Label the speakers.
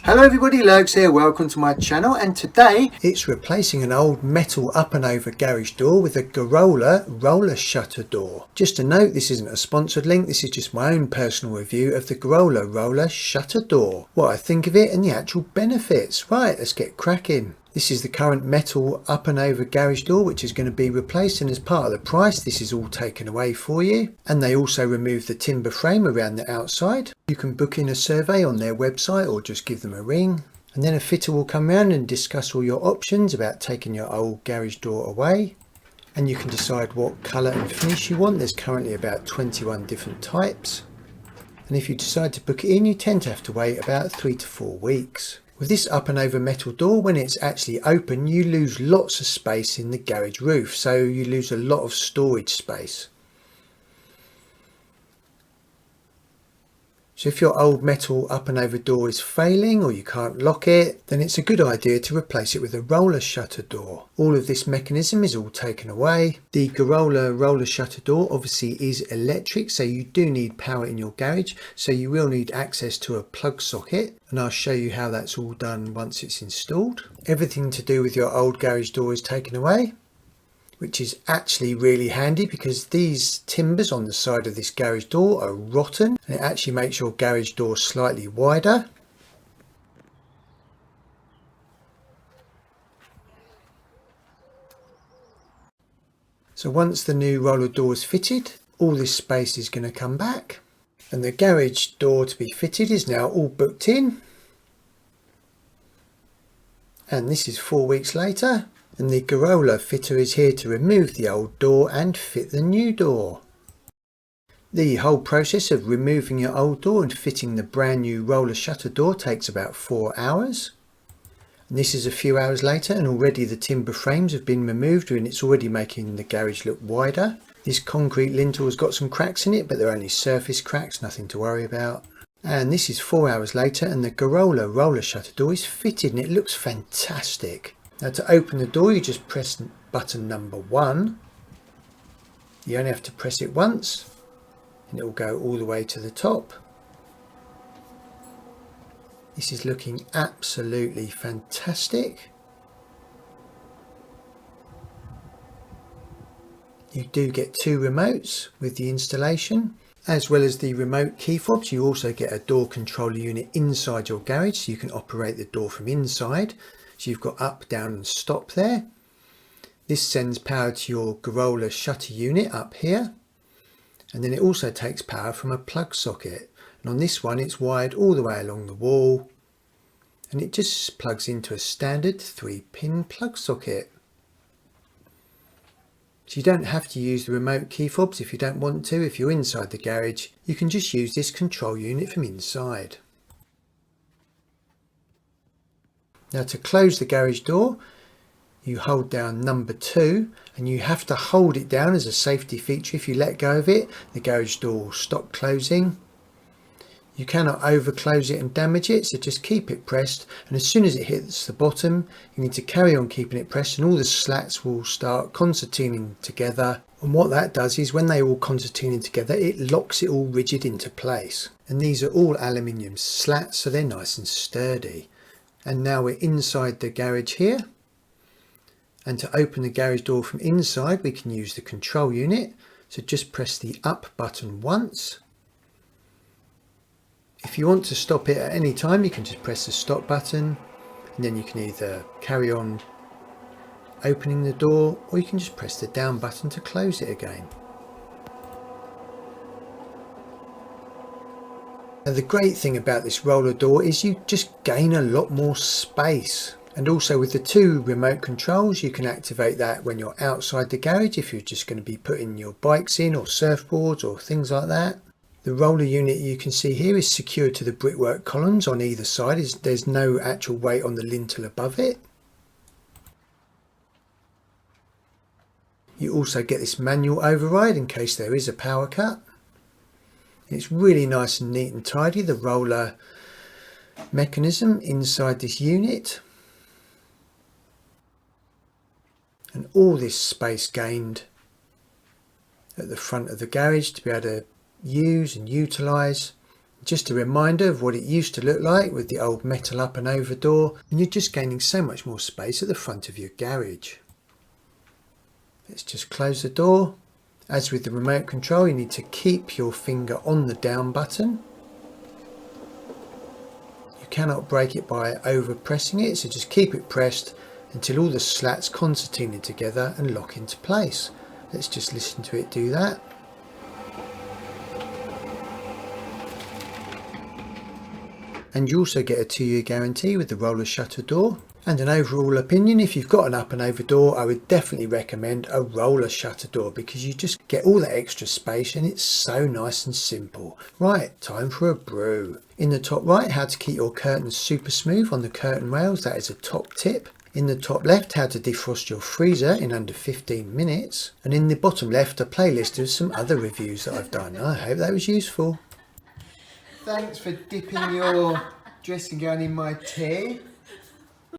Speaker 1: Hello everybody, Lurgs here, welcome to my channel, and today it's replacing an old metal up and over garage door with a Garolla roller shutter door. Just a note, this isn't a sponsored link, this is just my own personal review of the Garolla roller shutter door. What I think of it and the actual benefits. Right, let's get cracking. This is the current metal up and over garage door which is going to be replaced, and as part of the price this is all taken away for you, and they also remove the timber frame around the outside. You can book in a survey on their website or just give them a ring, and then a fitter will come around and discuss all your options about taking your old garage door away, and you can decide what colour and finish you want. There's currently about 21 different types, and if you decide to book it in you tend to have to wait about 3 to 4 weeks. With this up and over metal door, when it's actually open you lose lots of space in the garage roof, so you lose a lot of storage space. So if your old metal up and over door is failing or you can't lock it, then it's a good idea to replace it with a roller shutter door. All of this mechanism is all taken away. The Garolla roller shutter door obviously is electric, so you do need power in your garage, so you will need access to a plug socket, and I'll show you how that's all done once it's installed. Everything to do with your old garage door is taken away, which is actually really handy because these timbers on the side of this garage door are rotten, and it actually makes your garage door slightly wider. So once the new roller door is fitted, all this space is going to come back, and the garage door to be fitted is now all booked in. And this is 4 weeks later, and the Garolla fitter is here to remove the old door and fit the new door. The whole process of removing your old door and fitting the brand new roller shutter door takes about 4 hours. And this is a few hours later, and already the timber frames have been removed and it's already making the garage look wider. This concrete lintel has got some cracks in it, but they're only surface cracks, nothing to worry about. And this is 4 hours later and the Garolla roller shutter door is fitted and it looks fantastic. Now to open the door you just press button number 1. You only have to press it once and it will go all the way to the top. This is looking absolutely fantastic. You do get 2 remotes with the installation. As well as the remote key fobs, you also get a door controller unit inside your garage so you can operate the door from inside. So you've got up, down and stop there. This sends power to your Garolla shutter unit up here, and then it also takes power from a plug socket, and on this one it's wired all the way along the wall, and it just plugs into a standard 3-pin plug socket. So you don't have to use the remote key fobs if you don't want to. If you're inside the garage you can just use this control unit from inside. Now to close the garage door you hold down number 2, and you have to hold it down as a safety feature. If you let go of it the garage door will stop closing. You cannot over close it and damage it, so just keep it pressed, and as soon as it hits the bottom you need to carry on keeping it pressed and all the slats will start concertining together. And what that does is when they all concertina together it locks it all rigid into place. And these are all aluminium slats so they're nice and sturdy. And now we're inside the garage here, and to open the garage door from inside we can use the control unit. So just press the up button once. If you want to stop it at any time you can just press the stop button, and then you can either carry on opening the door or you can just press the down button to close it again. Now the great thing about this roller door is you just gain a lot more space, and also with the 2 remote controls you can activate that when you're outside the garage if you're just going to be putting your bikes in or surfboards or things like that. The roller unit you can see here is secured to the brickwork columns on either side. There's no actual weight on the lintel above it. You also get this manual override in case there is a power cut. It's really nice and neat and tidy, the roller mechanism inside this unit. And all this space gained at the front of the garage to be able to use and utilise Just a reminder of what it used to look like with the old metal up and over door, and you're just gaining so much more space at the front of your garage. Let's just close the door. As with the remote control, you need to keep your finger on the down button. You cannot break it by over pressing it, so just keep it pressed until all the slats concertina together and lock into place. Let's just listen to it do that. And you also get a 2-year guarantee with the roller shutter door. And an overall opinion, if you've got an up and over door, I would definitely recommend a roller shutter door because you just get all that extra space and it's so nice and simple. Right, time for a brew. In the top right, how to keep your curtains super smooth on the curtain rails, that is a top tip. In the top left, how to defrost your freezer in under 15 minutes. And in the bottom left, a playlist of some other reviews that I've done. I hope that was useful. Thanks for dipping your dressing gown in my tea.